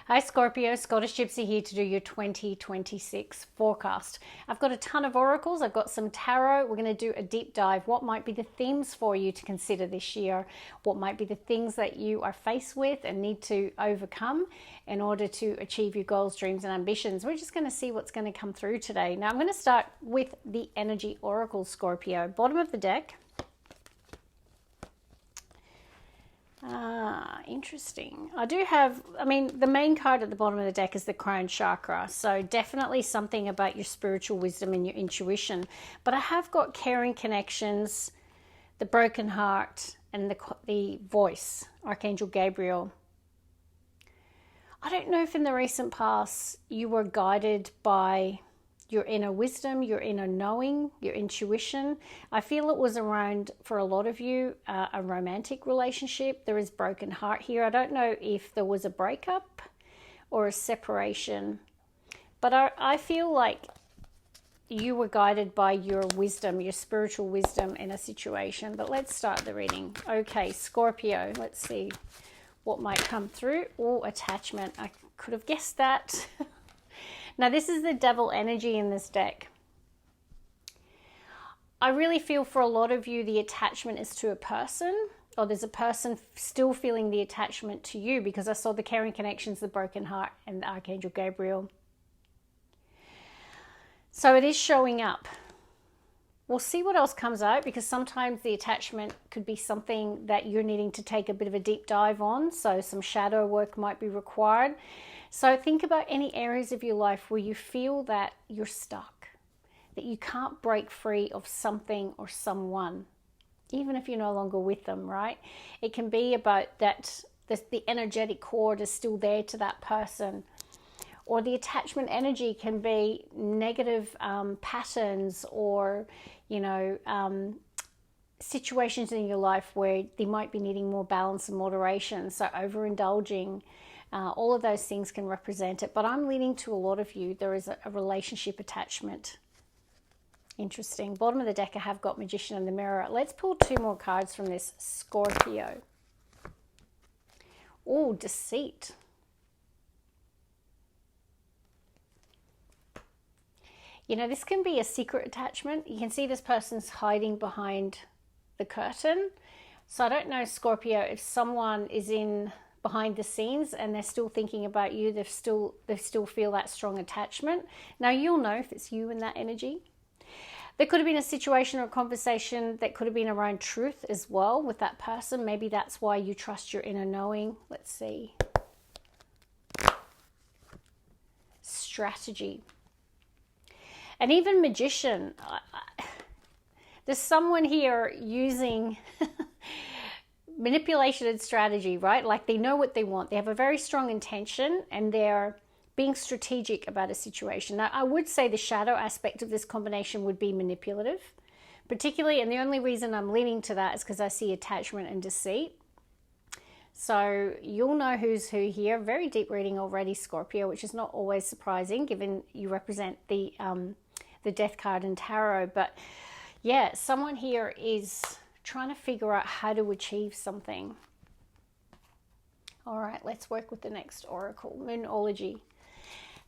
Hi Scorpio, Scottish Gypsy here to do your 2026 forecast. I've got a ton of oracles, I've got some tarot. We're going to do a deep dive. What might be the themes for you to consider this year? What might be the things that you are faced with and need to overcome in order to achieve your goals, dreams and ambitions? We're just going to see what's going to come through today. Now I'm going to start with the energy oracle, Scorpio. Bottom of the deck. Interesting. The main card at the bottom of the deck is the crown chakra. So definitely something about your spiritual wisdom and your intuition. But I have got caring connections, the broken heart, and the voice, Archangel Gabriel. I don't know if in the recent past you were guided by your inner wisdom, your inner knowing, your intuition. I feel it was around, for a lot of you, a romantic relationship. There is broken heart here. I don't know if there was a breakup or a separation, but I feel like you were guided by your wisdom, your spiritual wisdom in a situation. But let's start the reading. Okay, Scorpio, let's see what might come through. Oh, attachment. I could have guessed that. Now, this is the devil energy in this deck. I really feel for a lot of you, the attachment is to a person, or there's a person still feeling the attachment to you, because I saw the caring connections, the broken heart, and the Archangel Gabriel. So it is showing up. We'll see what else comes out, because sometimes the attachment could be something that you're needing to take a bit of a deep dive on. So some shadow work might be required. So think about any areas of your life where you feel that you're stuck, that you can't break free of something or someone, even if you're no longer with them, right? It can be about that the energetic cord is still there to that person. Or the attachment energy can be negative patterns or, situations in your life where they might be needing more balance and moderation. So overindulging, all of those things can represent it. But I'm leaning to a lot of you, there is a relationship attachment. Interesting. Bottom of the deck, I have got Magician and the Mirror. Let's pull two more cards from this, Scorpio. Oh, Deceit. This can be a secret attachment. You can see this person's hiding behind the curtain. So I don't know, Scorpio, if someone is in behind the scenes and they're still thinking about you, they still feel that strong attachment. Now you'll know if it's you in that energy. There could have been a situation or a conversation that could have been around truth as well with that person. Maybe that's why you trust your inner knowing. Let's see. Strategy. And even Magician. There's someone here using manipulation and strategy, right? Like they know what they want. They have a very strong intention and they're being strategic about a situation. Now, I would say the shadow aspect of this combination would be manipulative, particularly, and the only reason I'm leaning to that is because I see attachment and deceit. So you'll know who's who here. Very deep reading already, Scorpio, which is not always surprising given you represent the Death card in tarot. But yeah, someone here is trying to figure out how to achieve something. All right, let's work with the next oracle, Moonology.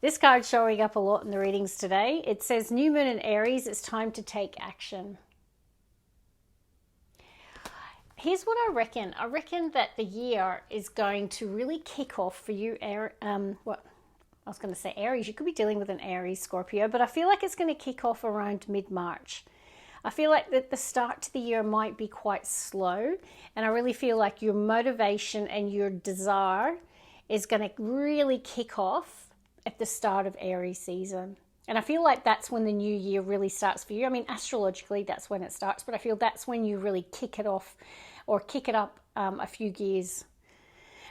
This card's showing up a lot in the readings today. It says, New Moon in Aries, it's time to take action. Here's what I reckon. I reckon that the year is going to really kick off for you, Aries. You could be dealing with an Aries, Scorpio, but I feel like it's going to kick off around mid-March. I feel like that the start to the year might be quite slow, and I really feel like your motivation and your desire is going to really kick off at the start of Aries season. And I feel like that's when the new year really starts for you. I mean, astrologically, that's when it starts, but I feel that's when you really kick it off or kick it up a few gears.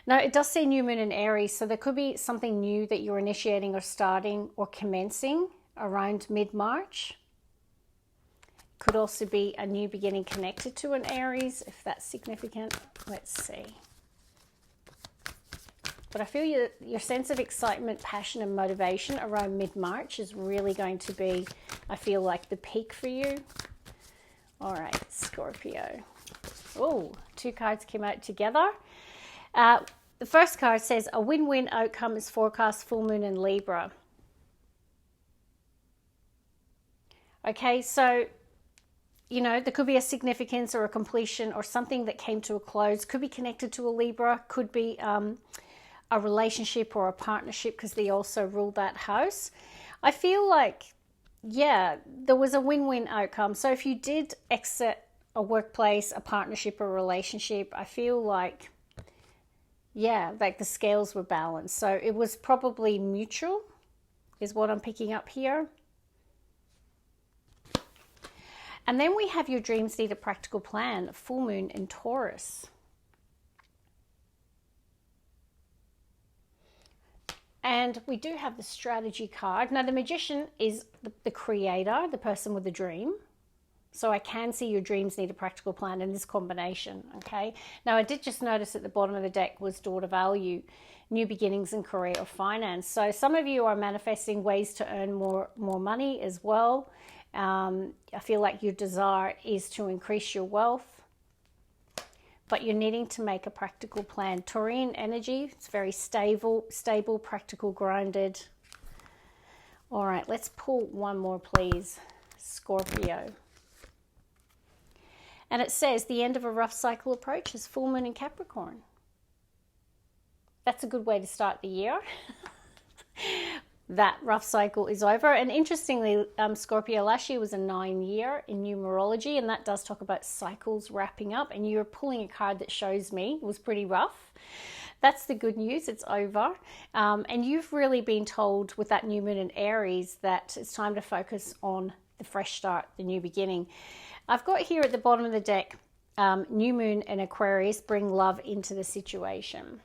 Now, it does say New Moon in Aries, so there could be something new that you're initiating or starting or commencing around mid-March. Could also be a new beginning connected to an Aries, if that's significant. Let's see. But I feel your sense of excitement, passion, and motivation around mid-March is really going to be, I feel like, the peak for you. All right, Scorpio. Oh, two cards came out together. the first card says a win-win outcome is forecast, full moon in Libra. Okay, so, you know, there could be a significance or a completion or something that came to a close. Could be connected to a Libra, could be a relationship or a partnership, because they also rule that house. I feel like, yeah, there was a win-win outcome. So if you did exit a workplace, a partnership, or a relationship, I feel like, yeah, like the scales were balanced. So it was probably mutual, is what I'm picking up here. And then we have your dreams need a practical plan, full moon in Taurus. And we do have the strategy card. Now, the magician is the creator, the person with the dream. So I can see your dreams need a practical plan in this combination, okay? Now, I did just notice at the bottom of the deck was daughter value, new beginnings in career or finance. So some of you are manifesting ways to earn more money as well. I feel like your desire is to increase your wealth, but you're needing to make a practical plan. Taurine energy, it's very stable, practical, grounded. All right, let's pull one more, please. Scorpio. And it says the end of a rough cycle approaches, full moon in Capricorn. That's a good way to start the year. That rough cycle is over. And interestingly, Scorpio, last year was a 9-year in numerology, and that does talk about cycles wrapping up. And you're pulling a card that shows me it was pretty rough. That's the good news. It's over. And you've really been told with that new moon in Aries that it's time to focus on the fresh start, the new beginning. I've got here at the bottom of the deck, new moon in Aquarius, bring love into the situation.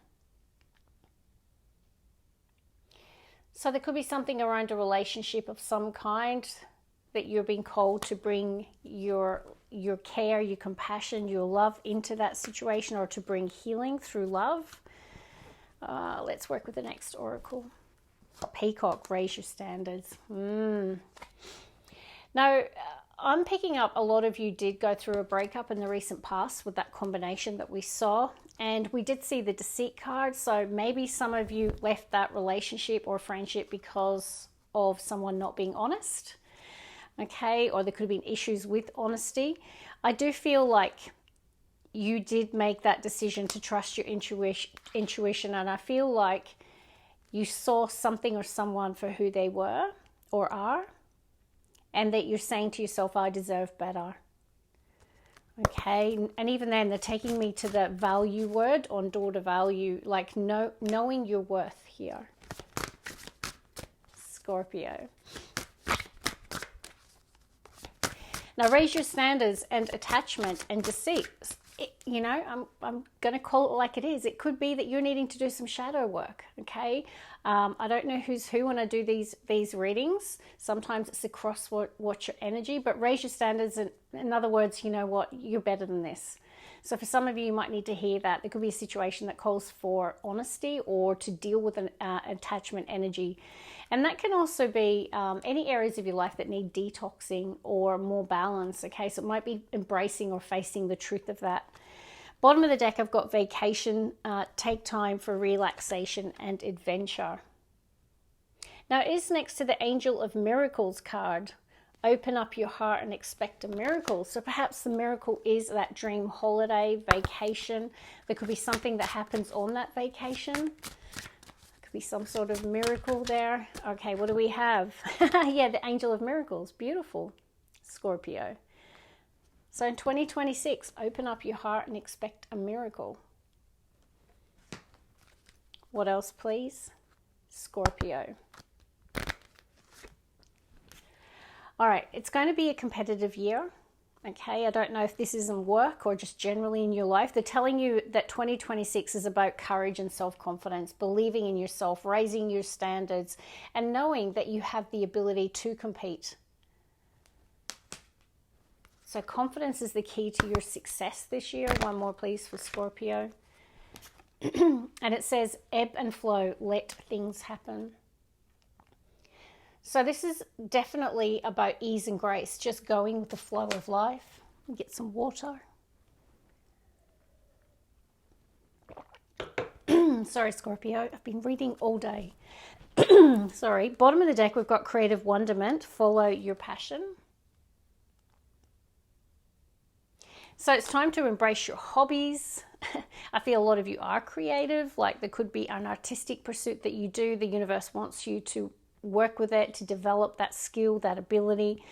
So there could be something around a relationship of some kind that you're being called to bring your care, your compassion, your love into that situation, or to bring healing through love. Let's work with the next oracle. Peacock, raise your standards. Now, I'm picking up a lot of you did go through a breakup in the recent past with that combination that we saw. And we did see the deceit card. So maybe some of you left that relationship or friendship because of someone not being honest. Okay, or there could have been issues with honesty. I do feel like you did make that decision to trust your intuition. And I feel like you saw something or someone for who they were or are. And that you're saying to yourself, I deserve better. Okay, and even then they're taking me to the value word on daughter value, like knowing your worth here. Scorpio. Now raise your standards and attachment and deceit. You know, I'm going to call it like it is. It could be that you're needing to do some shadow work, okay? I don't know who's who when I do these readings. Sometimes it's across watch your energy, but raise your standards. And in other words, you know what? You're better than this. So for some of you might need to hear that. There could be a situation that calls for honesty or to deal with an attachment energy. And that can also be any areas of your life that need detoxing or more balance, okay? So it might be embracing or facing the truth of that. Bottom of the deck, I've got vacation, take time for relaxation and adventure. Now it is next to the Angel of Miracles card. Open up your heart and expect a miracle. So perhaps the miracle is that dream holiday, vacation. There could be something that happens on that vacation. Could be some sort of miracle there. Okay, what do we have? Yeah, the Angel of Miracles. Beautiful. Scorpio. So in 2026, open up your heart and expect a miracle. What else, please? Scorpio. All right, it's going to be a competitive year. Okay, I don't know if this is in work or just generally in your life. They're telling you that 2026 is about courage and self-confidence, believing in yourself, raising your standards, and knowing that you have the ability to compete. So confidence is the key to your success this year. One more, please, for Scorpio. And it says, ebb and flow, let things happen. So this is definitely about ease and grace, just going with the flow of life. Get some water. Sorry, Scorpio. I've been reading all day. Sorry. Bottom of the deck, we've got creative wonderment. Follow your passion. So it's time to embrace your hobbies. I feel a lot of you are creative. Like there could be an artistic pursuit that you do. The universe wants you to work with it, to develop that skill, that ability,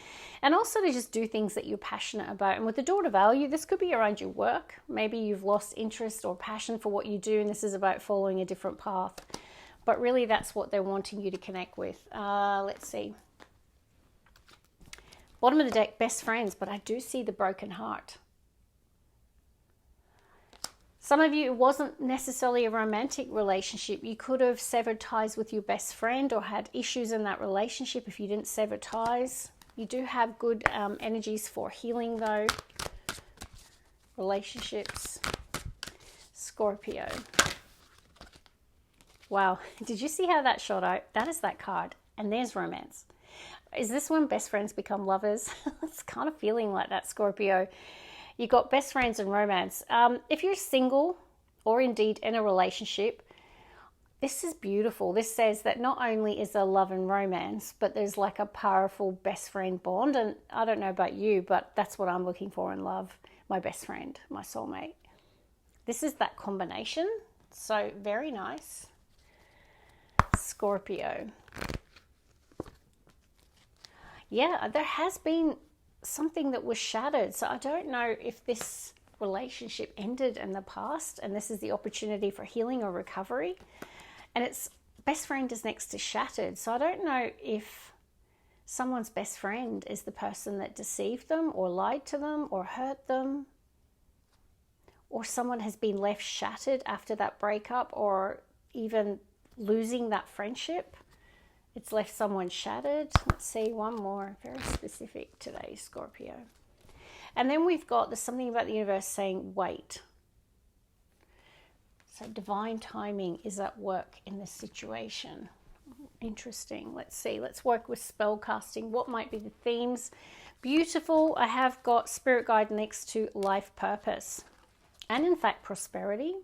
and also to just do things that you're passionate about. And with the door to value, this could be around your work. Maybe you've lost interest or passion for what you do, and this is about following a different path. But really, that's what they're wanting you to connect with. Let's see. Bottom of the deck, best friends, but I do see the broken heart. Some of you, it wasn't necessarily a romantic relationship. You could have severed ties with your best friend or had issues in that relationship if you didn't sever ties. You do have good energies for healing though. Relationships. Scorpio. Wow. Did you see how that shot out? That is that card. And there's romance. Is this when best friends become lovers? It's kind of feeling like that, Scorpio. You got best friends and romance. If you're single or indeed in a relationship, this is beautiful. This says that not only is there love and romance, but there's like a powerful best friend bond. And I don't know about you, but that's what I'm looking for in love. My best friend, my soulmate. This is that combination. So very nice. Scorpio. Yeah, there has been something that was shattered. So I don't know if this relationship ended in the past and this is the opportunity for healing or recovery. And it's best friend is next to shattered. So I don't know if someone's best friend is the person that deceived them or lied to them or hurt them, or someone has been left shattered after that breakup or even losing that friendship. It's left someone shattered. Let's see, one more. Very specific today, Scorpio. And then we've got, there's something about the universe saying, wait. So divine timing is at work in this situation. Interesting. Let's see. Let's work with spell casting. What might be the themes? Beautiful. I have got spirit guide next to life purpose. And in fact, prosperity.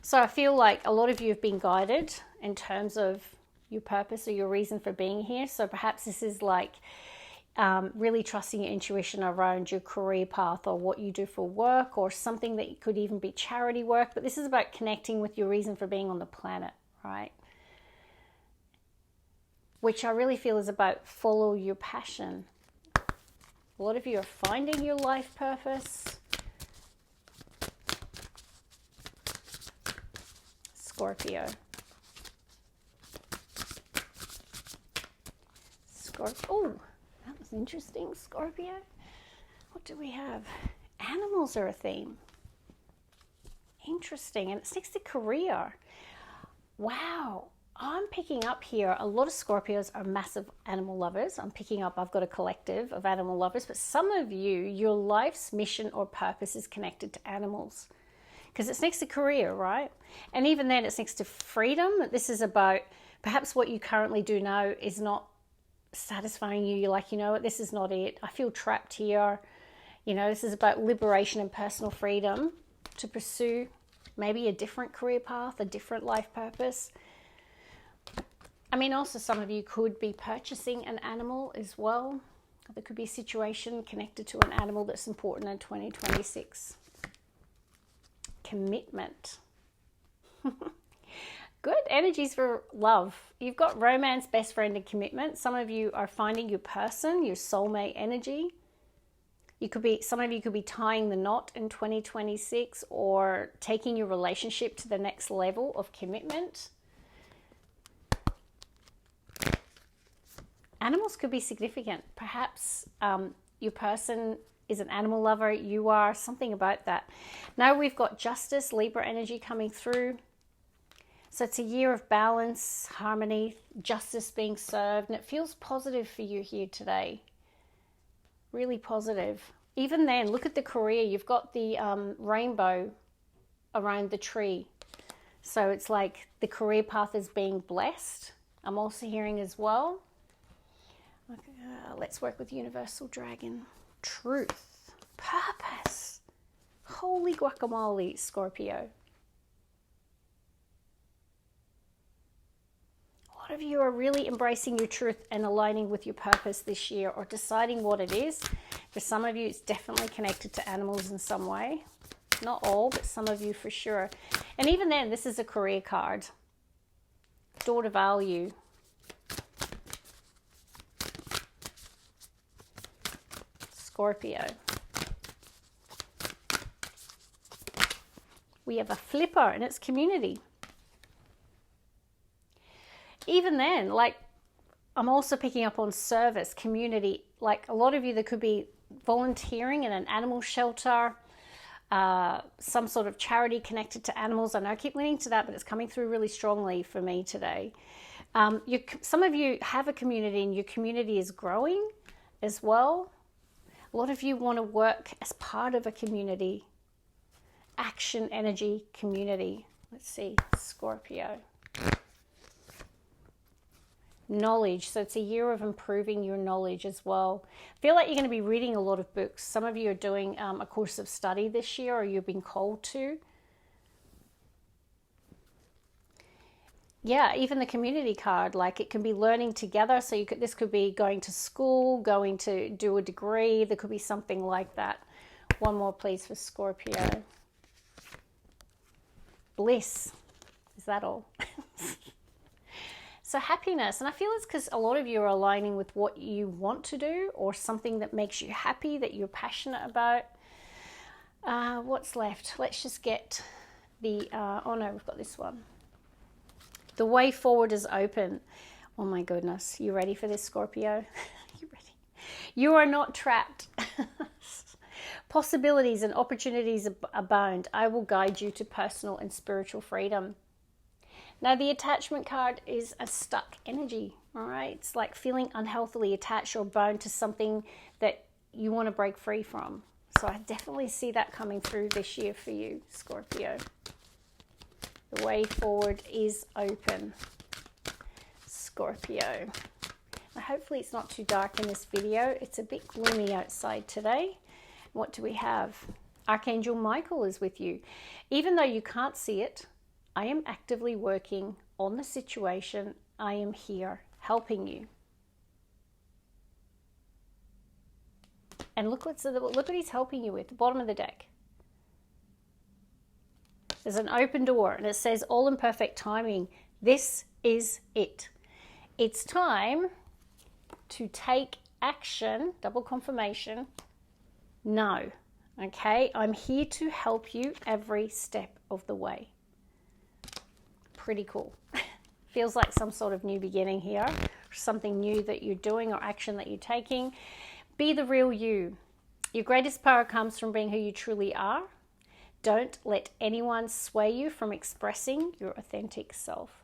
So I feel like a lot of you have been guided in terms of your purpose or your reason for being here. So perhaps this is like really trusting your intuition around your career path or what you do for work, or something that could even be charity work. But this is about connecting with your reason for being on the planet, right? Which I really feel is about follow your passion. A lot of you are finding your life purpose. Scorpio. Oh, that was interesting, Scorpio. What do we have? Animals are a theme. Interesting. And it's next to career. Wow. I'm picking up here, a lot of Scorpios are massive animal lovers. I'm picking up, I've got a collective of animal lovers, but some of you, your life's mission or purpose is connected to animals. Because it's next to career, right? And even then it's next to freedom. This is about perhaps what you currently do now is not satisfying you. You're like, you know what, this is not it. I feel trapped here. You know, this is about liberation and personal freedom to pursue maybe a different career path, a different life purpose. I mean, also some of you could be purchasing an animal as well. There could be a situation connected to an animal that's important in 2026. Commitment. Good energies for love. You've got romance, best friend, and commitment. Some of you are finding your person, your soulmate energy. Some of you could be tying the knot in 2026 or taking your relationship to the next level of commitment. Animals could be significant. Perhaps your person is an animal lover. You are, something about that. Now we've got justice, Libra energy coming through. So it's a year of balance, harmony, justice being served. And it feels positive for you here today. Really positive. Even then, look at the career. You've got the rainbow around the tree. So it's like the career path is being blessed. I'm also hearing as well. Let's work with Universal Dragon. Truth. Purpose. Holy guacamole, Scorpio. of you are really embracing your truth and aligning with your purpose this year, or deciding what it is. For some of you, it's definitely connected to animals in some way. Not all, but some of you for sure. And even then, this is a career card. Door to value. Scorpio. We have a flipper, and it's community. Even then, like, I'm also picking up on service, community. Like, a lot of you, there could be volunteering in an animal shelter, some sort of charity connected to animals. I know I keep leaning to that, but it's coming through really strongly for me today. Some of you have a community, and your community is growing as well. A lot of you want to work as part of a community. Action, energy, community. Let's see, Scorpio. Knowledge. So it's a year of improving your knowledge as well. I feel like you're going to be reading a lot of books. Some of you are doing a course of study this year, or you've been called to. Yeah, even the community card, like, it can be learning together. So this could be going to school, going to do a degree. There could be something like that. One more, please, for Scorpio. Bliss. Is that all? So happiness, and I feel it's because a lot of you are aligning with what you want to do, or something that makes you happy, that you're passionate about. What's left? Let's just get the, oh no, we've got this one. The way forward is open. Oh my goodness. You ready for this, Scorpio? You ready? You are not trapped. Possibilities and opportunities abound. I will guide you to personal and spiritual freedom. Now, the attachment card is a stuck energy, all right? It's like feeling unhealthily attached or bound to something that you want to break free from. So I definitely see that coming through this year for you, Scorpio. The way forward is open, Scorpio. Now, hopefully it's not too dark in this video. It's a bit gloomy outside today. What do we have? Archangel Michael is with you. Even though you can't see it, I am actively working on the situation. I am here helping you. And look what he's helping you with, the bottom of the deck. There's an open door, and it says all in perfect timing. This is it. It's time to take action, double confirmation. No. Okay, I'm here to help you every step of the way. Pretty cool. Feels like some sort of new beginning here, something new that you're doing or action that you're taking. Be the real you. Your greatest power comes from being who you truly are. Don't let anyone sway you from expressing your authentic self.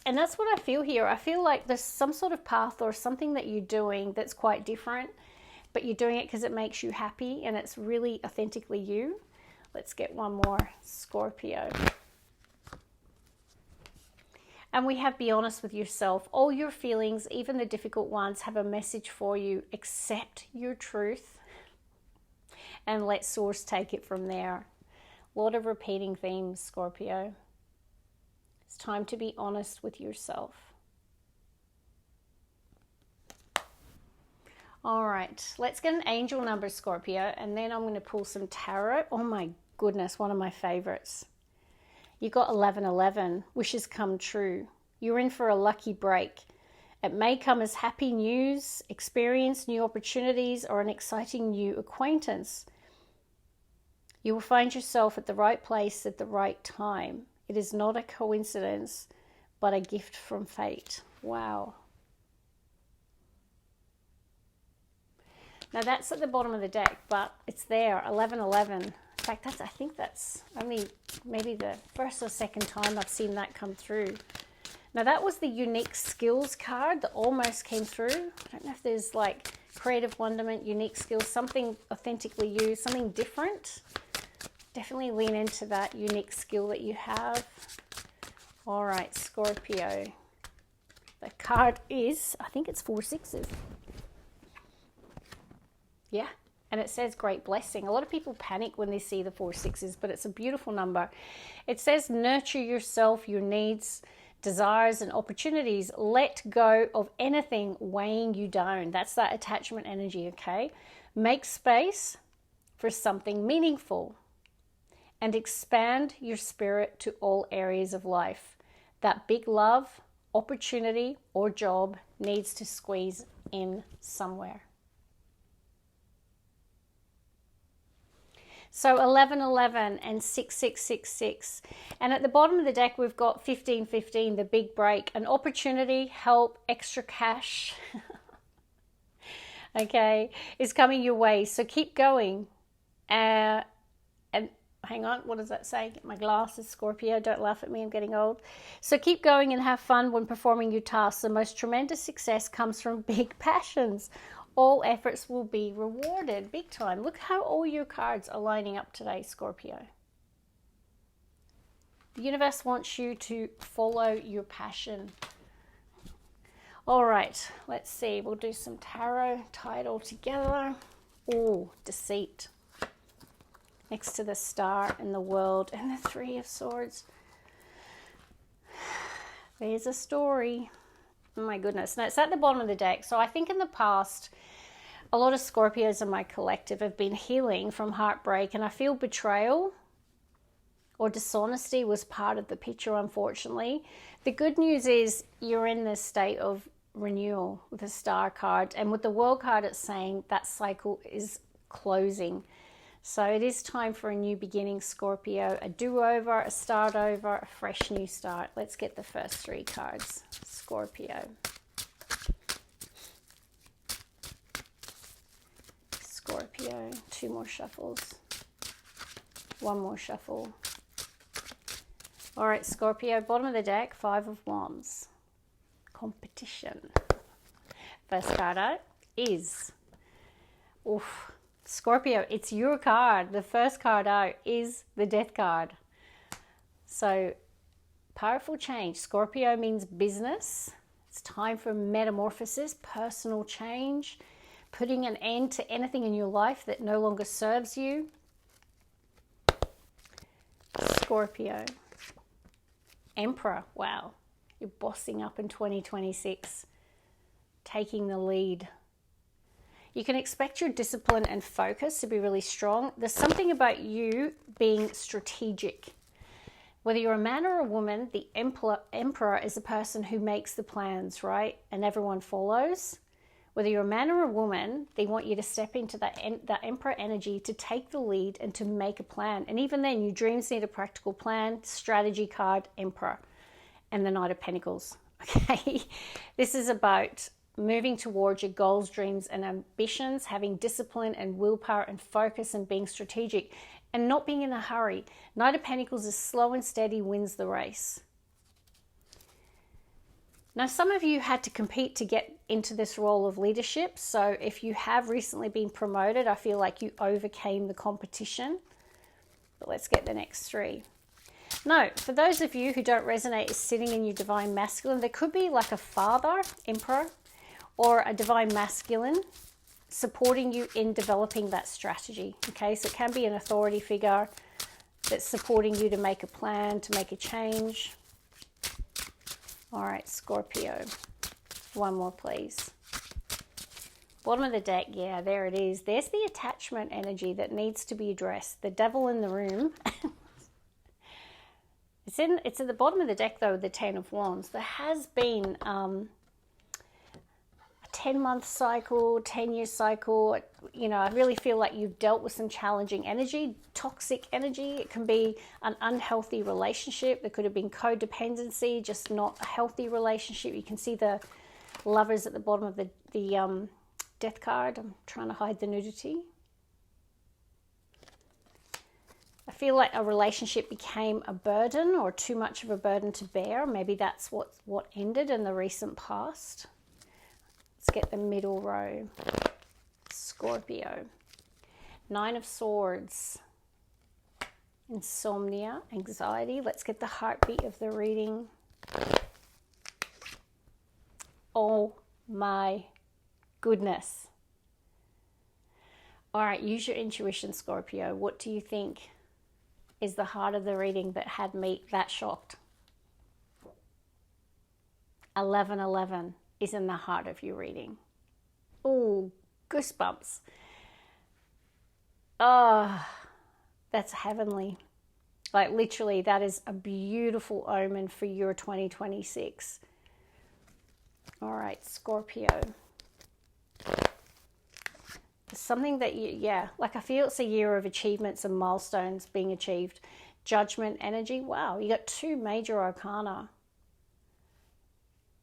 And that's what I feel here. I feel like there's some sort of path or something that you're doing that's quite different, but you're doing it because it makes you happy and it's really authentically you. Let's get one more, Scorpio. And we have be honest with yourself. All your feelings, even the difficult ones, have a message for you. Accept your truth and let source take it from there. A lot of repeating themes, Scorpio. It's time to be honest with yourself. All right, let's get an angel number, Scorpio, and then I'm going to pull some tarot. Oh my goodness, one of my favorites. You got 1111, wishes come true. You're in for a lucky break. It may come as happy news, experience, new opportunities, or an exciting new acquaintance. You will find yourself at the right place at the right time. It is not a coincidence, but a gift from fate. Wow. Now that's at the bottom of the deck, but it's there, 1111. In fact, I think that's only maybe the first or second time I've seen that come through. Now that was the unique skills card that almost came through. I don't know if there's like creative wonderment, unique skills, something authentically you, something different. Definitely lean into that unique skill that you have. All right, Scorpio. The card is, I think it's 4 sixes. Yeah. And it says great blessing. A lot of people panic when they see the 4 sixes, but it's a beautiful number. It says nurture yourself, your needs, desires and opportunities. Let go of anything weighing you down. That's that attachment energy, okay? Make space for something meaningful and expand your spirit to all areas of life. That big love, opportunity, or job needs to squeeze in somewhere. So 1111 and 6666. And at the bottom of the deck, we've got 1515, the big break, an opportunity, help, extra cash, okay, is coming your way. So keep going. And hang on, what does that say? Get my glasses, Scorpio. Don't laugh at me, I'm getting old. So keep going and have fun when performing your tasks. The most tremendous success comes from big passions. All efforts will be rewarded big time. Look how all your cards are lining up today, Scorpio. The universe wants you to follow your passion. All right, let's see. We'll do some tarot, tie it all together. Oh, deceit. Next to the Star and the World and the Three of Swords. There's a story. Oh my goodness. Now it's at the bottom of the deck. So I think in the past, a lot of Scorpios in my collective have been healing from heartbreak, and I feel betrayal or dishonesty was part of the picture, unfortunately. The good news is you're in this state of renewal with the Star card, and with the World card, it's saying that cycle is closing. So it is time for a new beginning, Scorpio, a do-over, a start over, a fresh new start. Let's get the first three cards, Scorpio. Scorpio, two more shuffles, one more shuffle. All right, Scorpio, bottom of the deck, Five of Wands, competition. First card out is, oof, Scorpio, it's your card. The first card out is the Death card. So, powerful change. Scorpio means business. It's time for metamorphosis, personal change, putting an end to anything in your life that no longer serves you. Scorpio. Emperor. Wow. You're bossing up in 2026. Taking the lead. You can expect your discipline and focus to be really strong. There's something about you being strategic. Whether you're a man or a woman, the emperor is a person who makes the plans, right? And everyone follows. Whether you're a man or a woman, they want you to step into that emperor energy to take the lead and to make a plan. And even then, your dreams need a practical plan. Strategy card, Emperor, and the Knight of Pentacles. Okay, this is about moving towards your goals, dreams, and ambitions, having discipline and willpower and focus and being strategic and not being in a hurry. Knight of Pentacles is slow and steady, wins the race. Now, some of you had to compete to get into this role of leadership. So if you have recently been promoted, I feel like you overcame the competition. But let's get the next three. No, for those of you who don't resonate as sitting in your divine masculine, there could be like a father, emperor, or a divine masculine supporting you in developing that strategy. Okay, so it can be an authority figure that's supporting you to make a plan, to make a change. All right, Scorpio. One more, please. Bottom of the deck, yeah, there it is. There's the attachment energy that needs to be addressed. The devil in the room. It's at the bottom of the deck, though, the Ten of Wands. There has been a 10-month cycle, 10-year cycle. You know, I really feel like you've dealt with some challenging energy, toxic energy. It can be an unhealthy relationship. There could have been codependency, just not a healthy relationship. You can see the Lovers at the bottom of the Death card. I'm trying to hide the nudity. I feel like a relationship became a burden or too much of a burden to bear. Maybe that's what ended in the recent past. Let's get the middle row. Scorpio. Nine of Swords. Insomnia, anxiety. Let's get the heartbeat of the reading. Oh my goodness. All right, use your intuition, Scorpio. What do you think is the heart of the reading that had me that shocked? 1111 is in the heart of your reading. Oh, goosebumps. Oh, that's heavenly. Like literally, that is a beautiful omen for your 2026. All right, Scorpio. Something that like I feel it's a year of achievements and milestones being achieved. Judgment energy. Wow, you got 2 major arcana.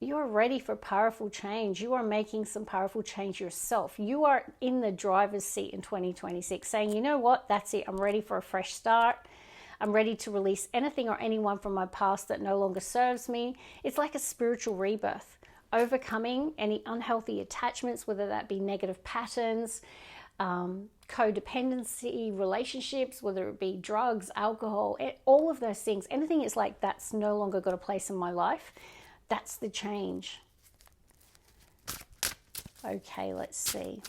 You are ready for powerful change. You are making some powerful change yourself. You are in the driver's seat in 2026 saying, you know what, that's it. I'm ready for a fresh start. I'm ready to release anything or anyone from my past that no longer serves me. It's like a spiritual rebirth. Overcoming any unhealthy attachments, whether that be negative patterns, codependency, relationships, whether it be drugs, alcohol, all of those things. Anything is like, that's no longer got a place in my life. That's the change. Okay, let's see.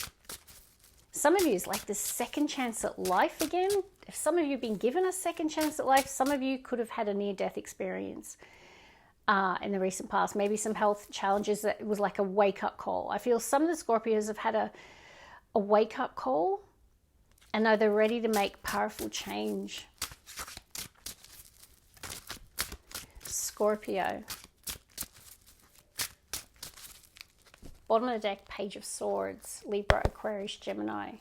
Some of you is like the second chance at life again. If some of you have been given a second chance at life, some of you could have had a near-death experience in the recent past. Maybe some health challenges that was like a wake-up call. I feel some of the Scorpios have had a wake-up call and now they're ready to make powerful change. Scorpio. Bottom of the deck, Page of Swords, Libra, Aquarius, Gemini.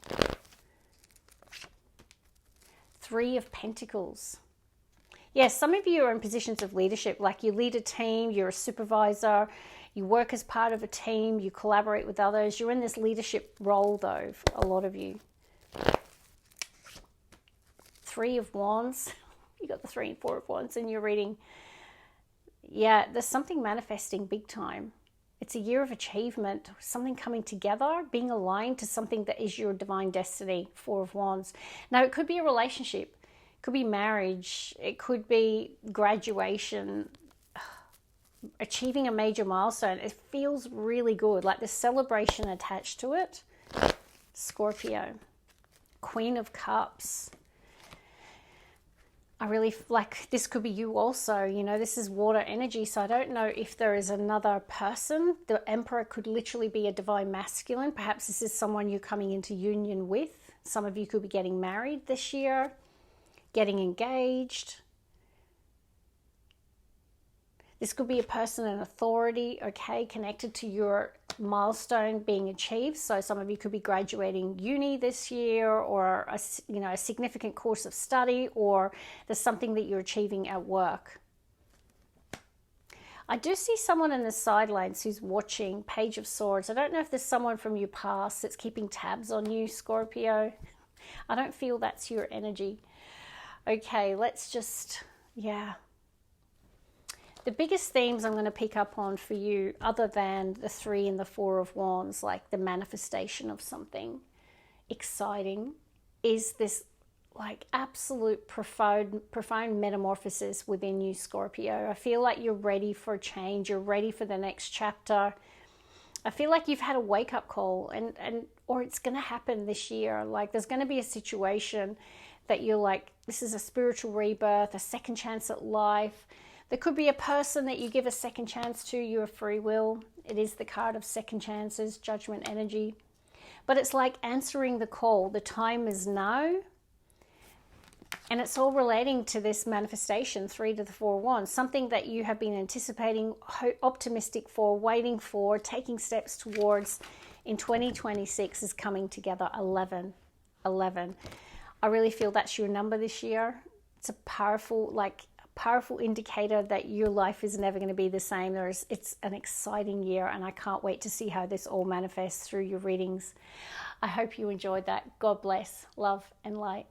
3 of Pentacles. Yes, some of you are in positions of leadership, like you lead a team, you're a supervisor, you work as part of a team, you collaborate with others. You're in this leadership role, though, for a lot of you. 3 of Wands. You got the 3 and 4 of Wands in your reading. Yeah, there's something manifesting big time. It's a year of achievement, something coming together, being aligned to something that is your divine destiny, 4 of Wands. Now, it could be a relationship, it could be marriage, it could be graduation, achieving a major milestone. It feels really good, like there's celebration attached to it. Scorpio, Queen of Cups. I really like this could be you also, you know, this is water energy. So I don't know if there is another person. The Emperor could literally be a divine masculine. Perhaps this is someone you're coming into union with. Some of you could be getting married this year, getting engaged. This could be a person in authority, okay, connected to your milestone being achieved. So some of you could be graduating uni this year, or a significant course of study, or there's something that you're achieving at work. I do see someone in the sidelines who's watching, Page of Swords. I don't know if there's someone from your past that's keeping tabs on you, Scorpio. I don't feel that's your energy. Okay, let's just, The biggest themes I'm going to pick up on for you, other than the 3 and the 4 of Wands, like the manifestation of something exciting, is this like absolute profound metamorphosis within you, Scorpio. I feel like you're ready for change. You're ready for the next chapter. I feel like you've had a wake-up call, or it's going to happen this year. Like there's going to be a situation that you're like, this is a spiritual rebirth, a second chance at life. There could be a person that you give a second chance to, your free will. It is the card of second chances, judgment energy. But it's like answering the call. The time is now. And it's all relating to this manifestation, 3 to the 4 of Wands. Something that you have been anticipating, optimistic for, waiting for, taking steps towards in 2026 is coming together. 11. I really feel that's your number this year. It's a powerful indicator that your life is never going to be the same. It's an exciting year, and I can't wait to see how this all manifests through your readings. I hope you enjoyed that. God bless, love and light.